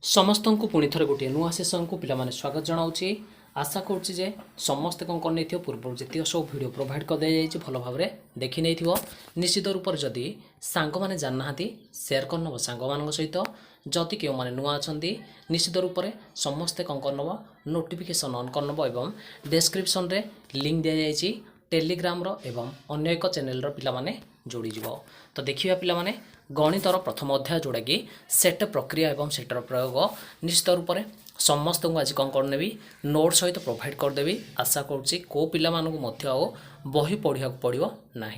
समस्त को पुणी थे गोटे नुआ सेसन को पिलाने स्वागत जनाऊँगी। आशा करुच्ची जे समस्ते कौन कर पूर्व जी सब भिड प्रोभाइड कर दी जाए भल भाव में देखी नहीं निश्चित रूप से जदि सांग मैंने जानना सेयार करनब सांग मान सहित जदि क्यों मैंने नुआ अच्छा निश्चित रूप से समस्ते कौन करनब नोटिफिकेशन ऑन करनब एवं डिस्क्रिप्शन रे लिंक दि जाए टेलीग्राम एवं अन्य एक चैनल पिलाने जोड़ीज। तो देखिए पिलाने गणितर प्रथम अध्याय जोड़ा कि सेट प्रक्रिया एवं सेटर प्रयोग निश्चित रूप से समस्त को आज कौन करनेबी नोट सहित प्रोभाइड करदेवी। आशा करुच्ची को पिला बही पढ़ा पड़ो ना।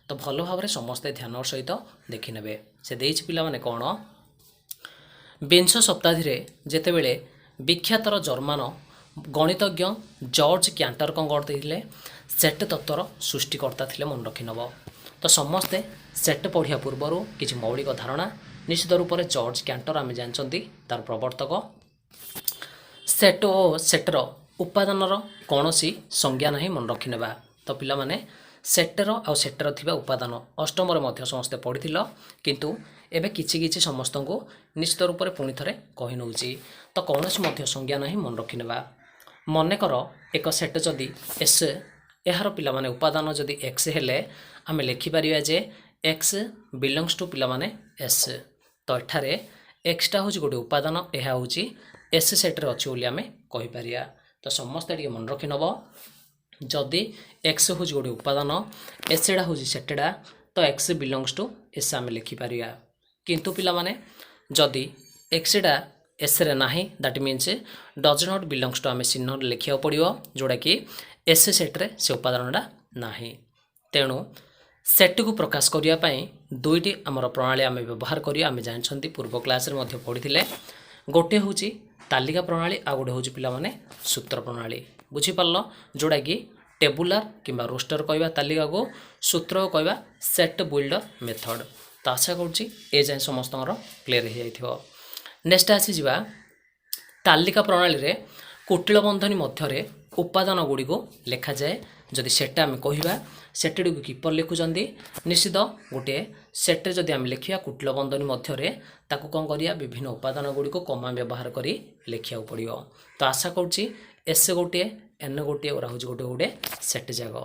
तो भल भाव में समस्ते ध्यान सहित देखने से देश पिलाने कौन विंश शताब्दी जितेबले विख्यातर जर्मान गणितज्ञ जॉर्ज क्यांटर कौन करते सेट तत्वर सृष्टिकर्ता थे मन रखिनब। तो समस्ते सेट पढ़िया पूर्वर किसी मौलिक धारणा निश्चित रूप से जॉर्ज क्यांटर आम जानते तार प्रवर्तक सेट और सेटर उपादानर कौन संज्ञा ना मन रखिने। तो पिला माने सेटर आउ सेटर थिबा उपादान अष्टम समस्ते पढ़ी किंतु एबे किछि समस्त को निश्चित रूप से पुणी थे कही नौ। तो कौन संज्ञा ना मन रखिने। मनकर एक सेट जदि एस यार पिला माने उपादान जदि एक्स हेले आमे लिखिपर जे एक्स बिलंग्स टू पिला माने एस। तो एठारे एक्सटा हूँ गोटे उपादान यह हूँ एस सेट्रे अच्छी बोली आमे कहीपर। तो समस्ते टे मन रखि नब जदि एक्स हूँ गोटे उपादान एसटा हूँ सेटेडा तो एक्स बिलंग्स टू एस आमे लिखिपर। किंतु पिला माने जदि एक्सटा एस रे नाही that means does not belongs to आमे चिन्ह लिखा पड़ो जोड़ा कि एस सेट्रे से उपादानटा नाही। तेणु सेट को प्रकाश करने दुईटी आमर प्रणाली आम व्यवहार करिया आम जानते पूर्व क्लास रे पढ़ी गोटे हूँ तालिका प्रणाली आ गोटे हूँ पिला माने सूत्र प्रणाली बुझीपार जोड़ा कि टेबुलर किंबा रोस्टर कहवा तालिका को सूत्र कहवा सेट बिल्डर मेथड। तो आशा करुच्ची ए जाए समस्त क्लीयर हो जाइथिबो। नेक्स्ट आसीजा तालिका प्रणाली रे कुटिल बंधनी मध्य उपादान गुड़ी को लिखा जाए जदि सेटा आम कहवा सेटड़ी को किपर लिखुंट निश्चित गोटे सेट्रे जदि आम लिखा कुटिल बंधनी मध्य ताकू कौन करिया विभिन्न उपादान गुड़ी को कमा व्यवहार करी लिखा पड़ो। तो आशा करुच्ची एस गोटे एन गोटे और हूँ गोटे गोटे सेट जाग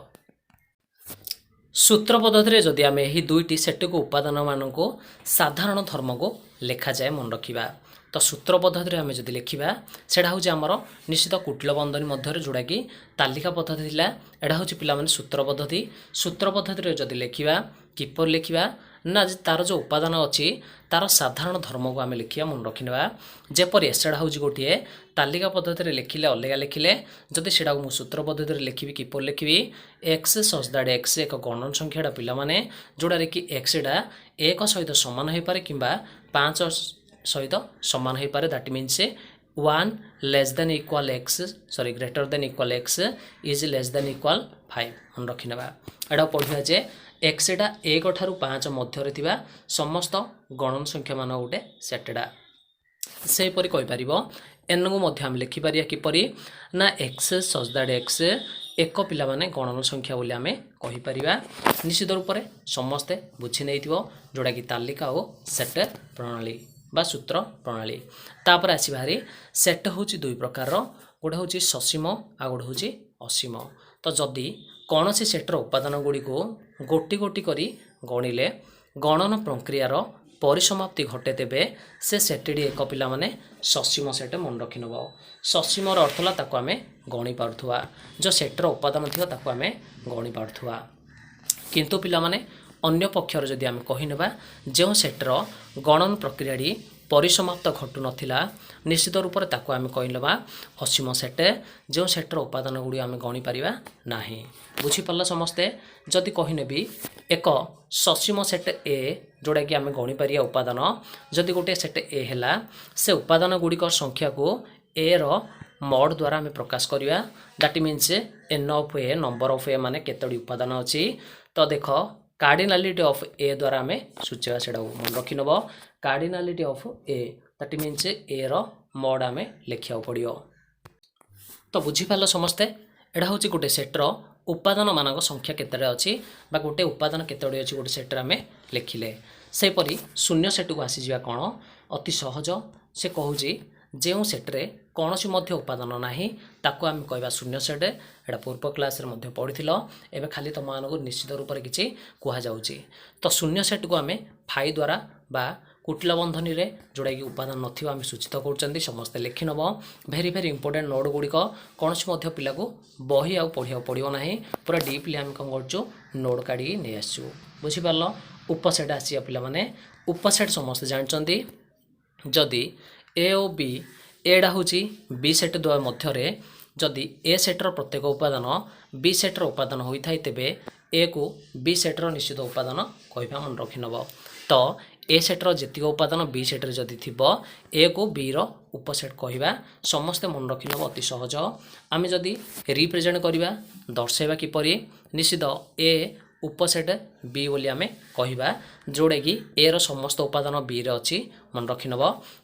सूत्र पद्धति जदि आम यही दुईटी सेट को उपादान मान को साधारण धर्म को लिखा जाए मन रखा। तो सूत्र पद्धति आम जब लिखा सेटा हूँ आमर निश्चित कुटिल बंधनी मध्य जोड़ा कि तालिका पद्धति थिला एटा हूँ पिला सूत्र पद्धति। सूत्र पद्धति जदि लिखा किपर लिखा ना तार जो उपादान अच्छी तार साधारण धर्म को आम लिखा मन रखिने जेपरी सेटा हूँ गोटे तालिका पद्धति लिखिले अलग लिखिले जदि सेटा मु सूत्र पद्धति लिखी किपर लिखी एक्स सच दैट एक्स एक गणन संख्याटा पिला माने जोड़ा कि एक्सटा एक सहित सामान हो पारे कि 5 सहित सामान हो पारे that means 1 less than equal x sorry greater than equal x is less than equal 5 मन रखिने। एटा पढ़िया जे एक्सटा 1 ठारू 5 मध्य थिबा समस्त गणन संख्या मान गोटे सेटडा सेपरी कहीपर। एन को मध्य आम लिखिपर किपरि ना एक्स सच दैट एक्स एक पिला माने गणन संख्या बोली आम कहीपर। निश्चित रूप से समस्ते बुझी नहीं जोड़ा कि तालिका और सेट प्रणाली बा सूत्र प्रणाली। तापर आसी भारी सेट हूँ दुई प्रकार गोटे हूँ ससीम आ गोटे हूँ असीम। तो जदि कौन सी सेटर उपादान गुड़ी को गोटी गोटी करी गणिले गणन प्रक्रियार परिसमाप्ति घटे तेबे से सेटटी एक पिला माने ससीम सेट मन रखि नब। ससीमर अर्थ है ताको आमे गणी पारुथुवा जो सेटर उपादान थिबा ताको आमे गणी पारुथुवा। किंतु पिला माने अन्य पक्षर जदि आमे कहि नेबा जो सेटर गणन प्रक्रियाटी परिसमाप्त घटु नथिला निश्चित रूप से ताको आमे कहि नेबा असीम सेट जो सेटर उपादान गुड़ी आमे गणी पारिबा नाही। बुझी पारला समस्ते जदि कहि नेबी एक ससीम सेट ए जोड़ा कि आमे गणी पारिया उपादान जदि गोटे सेट ए हैला से उपादान गुड़िक संख्या को ए रो मॉड द्वारा आमे प्रकाश करिया that means n of a number of a माने केतोडी उपादान अछि। तो देख कार्डिनालिटी ऑफ ए द्वारा आमे सूचेवा सेटा मन रखि नब cardinality of A that means A रो मॉड आमे लिखिया पड़ियो। तो बुझी पारलो समस्ते एटा हूँ गोटे सेट्र उपादान मानक संख्या केतटा अच्छी बा गोटे उपादान केतोडी अच्छी गोटे सेट्रे आमे लिखिले सेपरी शून्य सेट को आसीजा कौन अति सहज से कहूँ जो सेट्रे कौन उपादान ना ताको आम कह शून्य सेट। एटा पूर्व क्लास रे पढ़ी एवं खाली तुम मानक निश्चित रूप से किसी कहुच्छी। तो शून्य सेट को आम फाई द्वारा बा कुटिल बंधनी रे जोड़ा कि उपादान नथिबा आम सूचित कर समस्ते लिखि नब। भेरी भेरी इंपोर्टेंट नोट गुड़िक कौन पिला को बही आउ पढ़िया पड़ो ना पूरा डीपली आम कौन कर नोट का नहीं आसू बुझीपार। उपसेट आसिया पिला माने उपसेट समस्ते जानते जदि ए और बी एडा हूँ बी सेट द्वय मध्य जदि ए सेट्र प्रत्येक उपादान बी सेट्र उपादान होता है तेबे ए को बी सेट्र निश्चित उपादान कहवा मन रखि नब। तो ए सेट्र जीतिक उपादान बी सेट्रे जदि थी ए को बी रो उपसेट कहवा समस्ते मन रखि नब अति सहज। आम जदि रिप्रेजेंट करवा दर्शाइबा किपरि निश्चित ए उपसेट बी बोली आमे कहवा जोड़े कि ए रो समस्त उपादान बी रे अच्छी मन रखि नब।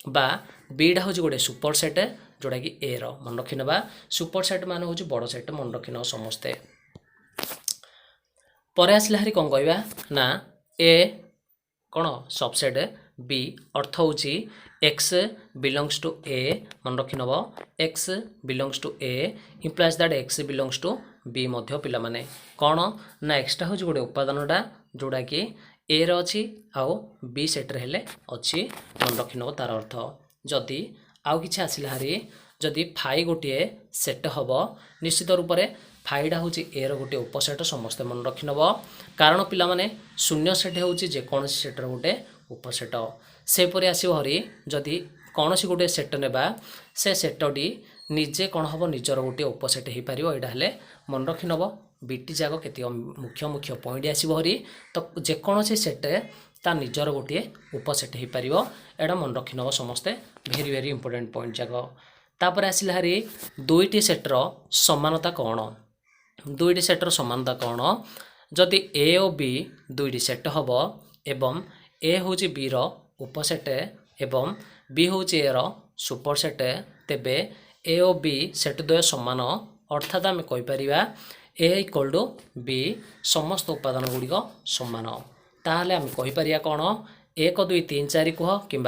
बा बीटा हूँ गोटे सुपर सेट जोड़ा कि ए रो मन रखि नबा। सुपर सेट मान हूँ बड़ सेट मन रखि नब समस्ते। पर आसला हरी कौन कहवा ना ए कौन सबसेट बी अर्थ हूँ एक्स बिलोंग्स टू ए मन रखि नब। X belongs to A implies that x belongs to B मध्य पिला माने कौन ना एक्सटा हूँ गोटे उपादानटा जोड़ा कि ए रे अच्छी आउ बी सेट्रे हेले अच्छी मन रखि नब। तार अर्थ जदि आउ किछि आसिला हारी जदि फाई गोटे सेट हम निश्चित रूप से फाईटा हूँ ए रो गोटे उपसेट समस्ते मन रखि नब। कारण पिला माने शून्य सेट हूँ जेकोसी सेट्र गोटे उपसेट सेपरि आसो हरी जदि कौन गोटे सेट नेबा से सेटटी निजे कौन हम निजर गोटे उपसेट हो पार यहाँ मन रखि नब। बीटी जाक के मुख्य मुख्य पॉइंट आसो हरी तो जेकोसी सेट ता निजर गोटे उपसेट हो पार एटा मन रखि नब समस्ते। भेरी भेरी इंपोर्टेंट पॉइंट जाक तापर आसिला हरी दुईटी सेट्र समानता कौन दुईटी सेट्र समानता कौन जदि ए और बी दुईटी सेट हम एवं ए हूँ बी रो उपसेट एवं बी हूँ ए रो सुपर सेट तेबे ए और बी सेट द्वय समान अर्थात आम कहीपर ए इक्वल टू बी समस्त उपादान गुड़िक समान। ताहले आम कहीपर कौन 1 2 3 4 कह कि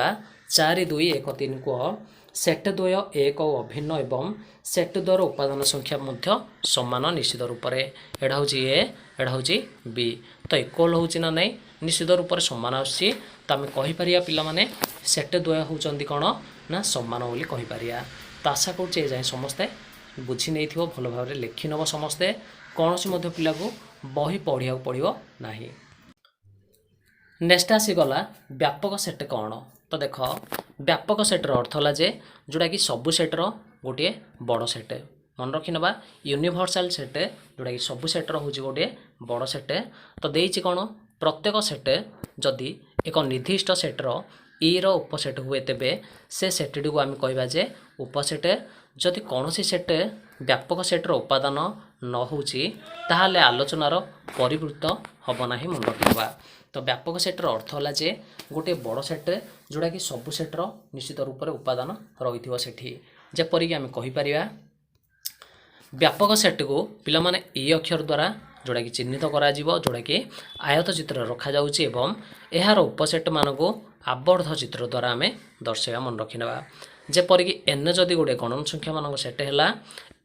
4 2 1 3 कह सेट द्वय एक अभिन्न एवं सेट द्वार उपादान संख्या मध्य समान निश्चित रूप से एटा हूँ ए एटा हूँ बी तो इक्वल हूँ ना नहीं निश्चित रूप से समान आसी। तो आम कहीपर पिला माने सेट द्वय होती कौन ना समान बोली कहीपर। तो आशा करुचे जाए समस्ते बुझी नहीं थो भल भाव लिखि नब समस्ते कौन पिला को बही पढ़िया पड़ो ना। नेक्स्ट आसीगला व्यापक सेट कौन तो देख व्यापक सेट्र अर्थ है जे जोड़ा कि सबु सेट्र गोटे बड़ सेट मन रखि नबा। यूनिवर्सल सेट जोड़ा कि सबु सेट्र हूँ गोटे बड़ सेट तो देइछि कौन प्रत्येक सेट जदि एक निर्दिष्ट सेट्र ई रो उपसेट हुए तेबे से सेटटी को आम कहवा जे उपसेट। जदि कौन सेट व्यापक सेट्र उपादान न होउछि ताहाले आलोचनार परिवृत्त हब नाही मन रखिबा। तो व्यापक सेट्र अर्थ है जे गोटे बड़ सेट जोड़ा कि सबु सेट्र निश्चित रूप से उपादान रही सेठी जेपरिक आम कहीपर व्यापक सेट को पिला माने ई अक्षर द्वारा जोड़ा कि चिन्हित करा जीवो जोड़ा कि आयत चित्र रखा जाउछि एवं एहार उपसेट मान को आवर्ध चित्र द्वारा आम दर्शाइबा मन रखि नबा। जेपरिक एन जदि गोटे गणन संख्या मान सेट है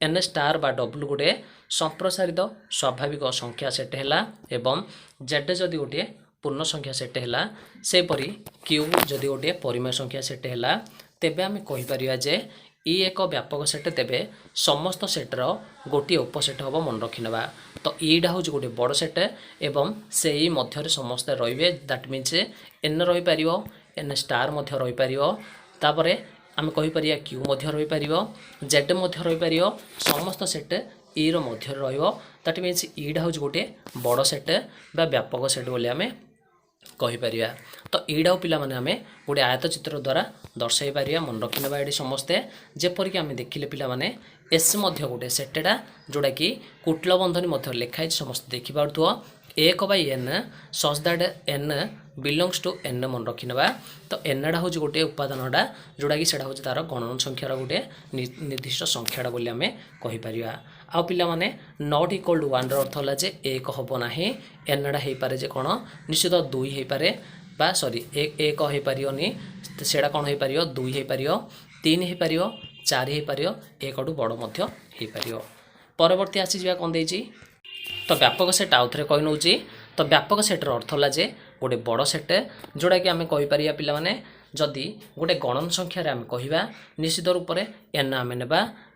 एन स्टार बा डब्ल्यू गोटे संप्रसारित स्वाभाविक संख्या सेट है एवं जेड जदि गोटे पूर्ण संख्या सेट है सेपरी क्यू जदि गोटे परिमेय संख्या सेट है तेबे आम कहीपर जे ई एक व्यापक सेट तेबे समस्त सेट्र गोटे उपसेट हम मन रखि नबा। तो ईटा हूँ गोटे बड़ सेट एवं से मध्य समस्ते रे दैट मीन्स एन रही पार एन स्टार रही पार आम कहीपर क्यू रही पार जेड रही पार समस्त सेट ई रो मध्य दैट मीन्स ईटा हूँ गोटे बड़ सेट बा व्यापक सेट बोली आम कहीपर। तो ईटा पिला माने आमे गोटे आयत चित्र द्वारा दर्शाई पारिया मन रखि नबा एडी समस्ते। जेपरिक आम देखिले पिला माने एस मध्य गोटे सेटेटा जोड़ा कि कुटिल बंधनी मध्य लिखाई समस्त देखि पारथुओ 1 by N such that N belongs to N मन रखि नबा। तो एनटा हूँ गोटे उपादानटा जोड़ा कि सेटा हूँ तार गणन संख्यार गोटे निर्दिष्ट संख्याटा बोली आम कहीपर। आउ पिला माने नॉट इक्वल टू 1 अर्थ है जे 1 हम ना एनटा हो पारे जे कौन निश्चित 2 हो पारे बा सॉरी एक हो पारियोनी सेटा कौन हो पारियो 2 हो पारियो 3 हो पारियो 4 हो पारियो एकटू बड़ मध्य हो पारियो। परवर्ती आसी जा कौन देछि तो व्यापक सेट आउ थे कही नौची तो व्यापक सेट्र अर्थ है जे गोटे बड़ सेट जोड़ा कि आम कहीपर पिला माने जदि गोटे गणन संख्यार आम कह निश्चित रूप से एन आम ने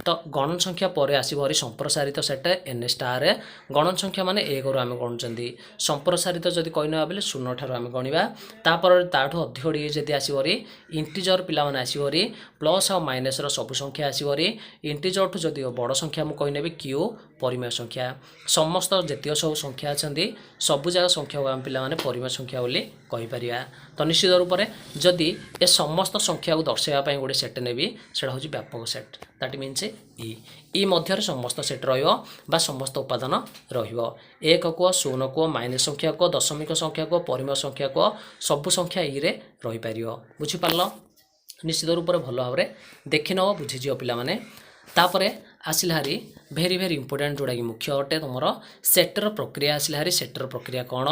तो गणन संख्या पर आसवरी संप्रसारित सेट एन स्टार गणन संख्या माने एक रु आम गणुंट संप्रसारित जदि कहना बेले 0 ठार आम गणवा तापर ताठू अधिक टी जदि आसवरी इंटीजर पिला माने आसवरी प्लस आ माइनस सबु संख्या आसवरी इंटीजर ठू जदि बड़ संख्या मुझे कहनेबी क्यू परिमेय संख्या समस्त जतिय सब संख्या अच्छा सबु जाक संख्या को आम पिला परिमेय संख्या बोली कहीपर। तो निश्चित रूप से जदि ए समस्त संख्या को दर्शाइवाई गोटे सेट नेबी से हूँ व्यापक सेट दैट मीन्स ई मध्य समस्त सेट रहा समस्त उपादान रक को 0 को माइनस संख्या को दशमिक संख्या को परिमेय संख्या को सबु संख्या ई रे रही पार बुझीपार निश्चित रूप से भल भाव देखि नब बुझीज पे तापर आसला हारी भेरी भेरी इंपोर्टेंट जोड़ा कि मुख्य अटे तुम सेटर प्रक्रिया आसला हारी सेटर प्रक्रिया कौन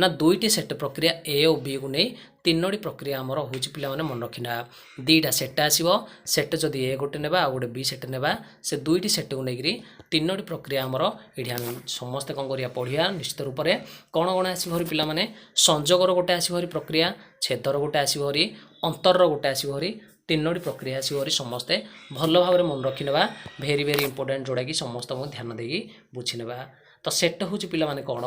ना दुईटी सेट प्रक्रिया ए और बी को नहीं तीनोटी प्रक्रिया आमर हूँ पे मन रखना दीटा सेट आसो सेट जदि ए गोटे नेबा आ गोटे बी सेट नेबा से दुईटी सेट को लेकर तीनोटी प्रक्रिया आमर ये आम समस्ते कौन करिया पढ़िया निश्चित रूप से कौन कौन आसो पिला माने संजोगर गोटे आसो प्रक्रिया छेदर गोटे आसो अंतर गोटे आसो तीनोटी प्रक्रिया आसो समस्ते भल भाव मन रखिने भेरी भेरी इंपोर्टेंट जोड़ा कि समस्त ध्यान देगी बुझीने। तो सेट हूँ पिला माने कौन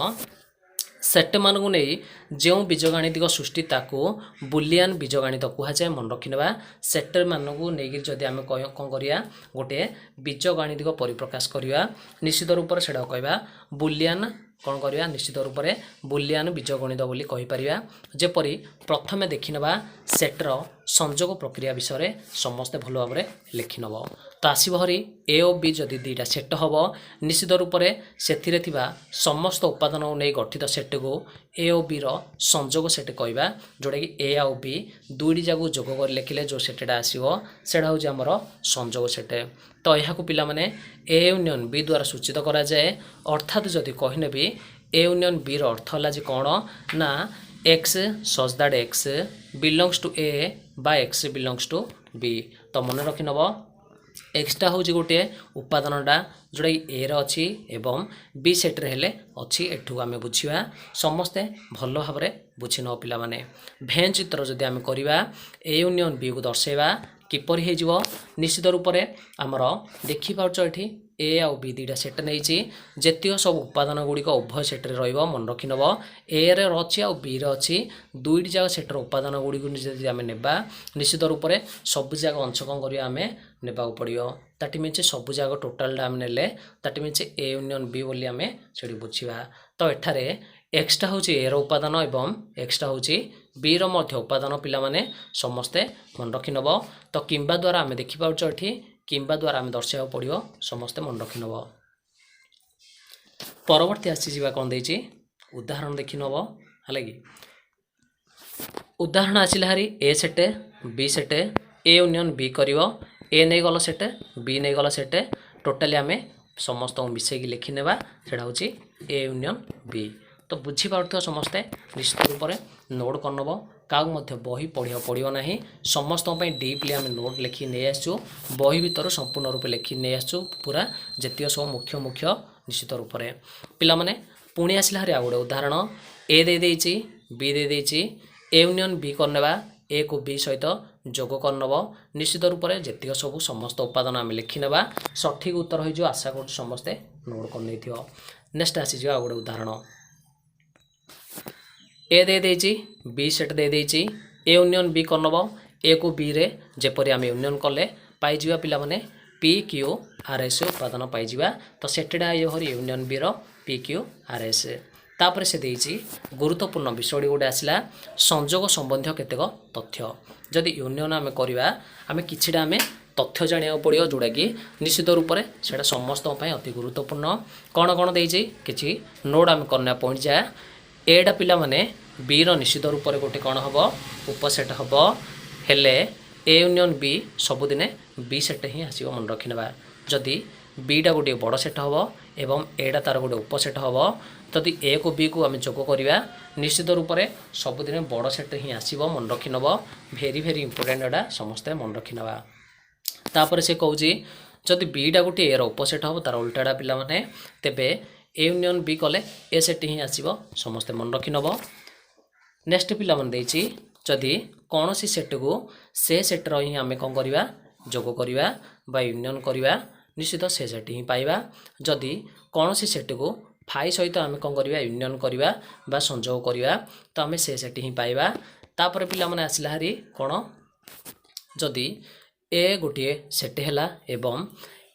सेट मान को नहीं जो बीजगणितिक सृष्टि ताकू बुलियन बीजगणित कहुए मन रखिने सेट मान को लेकिन जदि आम कौन करिया गोटे बीजगणितिक परिप्रकाश करवा निश्चित रूप से कहवा बुलियन कौन करवा निश्चित रूप से बुलियन बीजगणित बोली कहीपर जेपरी प्रथम देखिनवा सेट्र संजोग प्रक्रिया विषय समस्ते भल भाव लिखिनब। तो आसो हरी ए और बी जदि दुईटा सेट हम निश्चित रूप से समस्त उपादान नहीं गठित सेट को ए और बी संजोग सेट कहवा जोटा कि ए आउ बी दुईटी जाक जोग कर लिखिले जो सेटा आसो सेटा हूँ आमर संजोग सेट। तो यह पिला माने ए यूनियन बी द्वारा सूचित करा जाए अर्थात जदि कहने भी ए यूनियन बी अर्थ है कौन ना x such that x belongs to A बा एक्स बिलोंग्स टू बी। तो मन रखि नब एक्सटा हूँ गोटे उपादानटा जोटा कि ए रही एवं बी सेट्रे हेले अच्छी एठू आम बुझा समस्ते भल भाव बुझी न पिला माने भेन चित्र जदि आम करवा ए यूनियन बी को दर्शाइबा किपर हो निश्चित रूप से आमर देखिपार ये ए आउ बी दुईटा सेट नहीं जेतिक सब उपादान गुड़िक उभय सेट्रे रन रखि नब ए रे अच्छी आ बी रे अच्छी दुईटी जाक सेट्र उपादान गुड़ी आम नेबा निश्चित रूप से सबु जाक अंश कौन कर आम नेबा पड़ो दैट मीन्स सबु जाक टोटाल आम नेले that means A union B बोली आम से बुझा। तो एठारे एक्सटा हूँ ए उपादान एवं एक्सटा हूँ बी उपादान पिला माने समस्ते मन रखि नब। तो किंबा द्वारा आम देखिपार ये किंबा द्वारा आम दर्शाइबा पड़ो समस्ते मन रखि नब। परवर्ती आसीजा कौन देछि उदाहरण देखि नब है कि उदाहरण आसला हारी A set B set A union B कर ए नहीं गल सेट बी नहीं गल सेट टोटाली आम समस्त मिसेक लिखिने से हूँ ए यूनियन बी। तो बुझीपार समस्ते निश्चित रूप से नोट करनब क्या बही पढ़ा पड़ो ना समस्त डीपली आम नोट लिखि नहीं आसु बही भर संपूर्ण रूप लिखि नहीं आसु पूरा जितिक सब मुख्य मुख्य निश्चित रूप से पिला माने पुणी आसला हरी आ गोटे उदाहरण ए दे देछि बी दे देछि ए यूनियन बी करनेबा ए को बी सहित जोग करनब निश्चित रूप से जितिक सब समस्त उपादान आम लिखिने सठिक उत्तर हो आशा कर समस्ते नोट कर नहीं थो। नेक्स्ट आसीज आ गोटे उदाहरण ए दे देछि बी सेट दे देछि ए यूनियन बी करनब ए को बी रे जेपरी आम यूनियन कले पाइजिबा पिला माने पी क्यू आर एस उपादान पाइजिबा। तो सेटा ये हरी यूनियन बी रो पी क्यू आर एस तापर से देछि गुरुत्वपूर्ण विषय गोटे आसला संजोग संबंधी केतेक तथ्य जदि यूनियन आम करवा आम किछिटा आम तथ्य जाना पड़ो जोड़ा कि निश्चित रूप से समस्त अति गुरुत्वपूर्ण कौन कौन देछि किछि नोट आम करना पॉइंट जाए एटा पिला माने बी रो निश्चित रूप से गोटे कौन हम उपसेट हम हेले ए यूनियन बी सबुदिने बी सेट ही आसो मन रखिने जदि बीटा गोटे बड़ सेट हम एवं एटा तार गोटे उपसेट हम जदि ए को बी को आम जोग करवा निश्चित रूप से सबुदिन बड़ सेट ही आसो मन रखी नब भेरी भेरी इंपोर्टेंट एटा समस्ते मन रखी नवा तापर से कहूँ जदि बीटा गोटे ए अपोजिट हम तार उल्टाटा पिला माने तेबे ए यूनियन बी कले ए सेट ही आसो समस्ते मन रखी नब नेक्स्ट पिला मन देछि जदि कौन सी सेट को से सेट्र ही आम कौन करवा जोग करवा बा यूनियन करवा निश्चित से सेट ही पाइबा जदि कौन सी सेट को फाइ सहित आम कौन करवा यूनियन करवा बा संजोग करवा तो आम से सेट ही पाइबा तापर पिला माने आसिला हारी कौन जदि ए गोटे सेट है एवं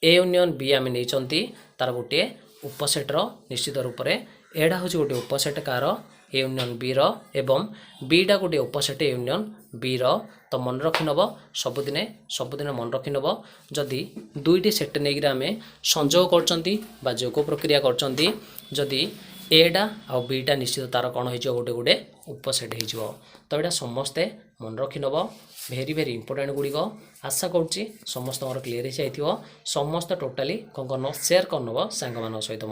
ए यूनियन बी आम नहीं तार गोटे उपसेट्र निश्चित रूप से एडा हूँ गोटे उपसेट कार ए यूनियन बी रो एवं बीटा गोटे उपसेट ए यूनियन बी रो तो मन रखी नब सबुदिन मन रखी नब जदि दुईटी सेट नहीं आम संजोग कर जोग प्रक्रिया करदी एटा आ बीटा निश्चित तार कौन हो गोटे गोटे उपसेट हो तो यहाँ समस्ते मन रखी नब भेरी भेरी इंपोर्टेंट गुड़िक आशा करुच्ची समस्त क्लीयर हो जाइए समस्त टोटाली कौन कर सेयार करनब सांग मान सहित।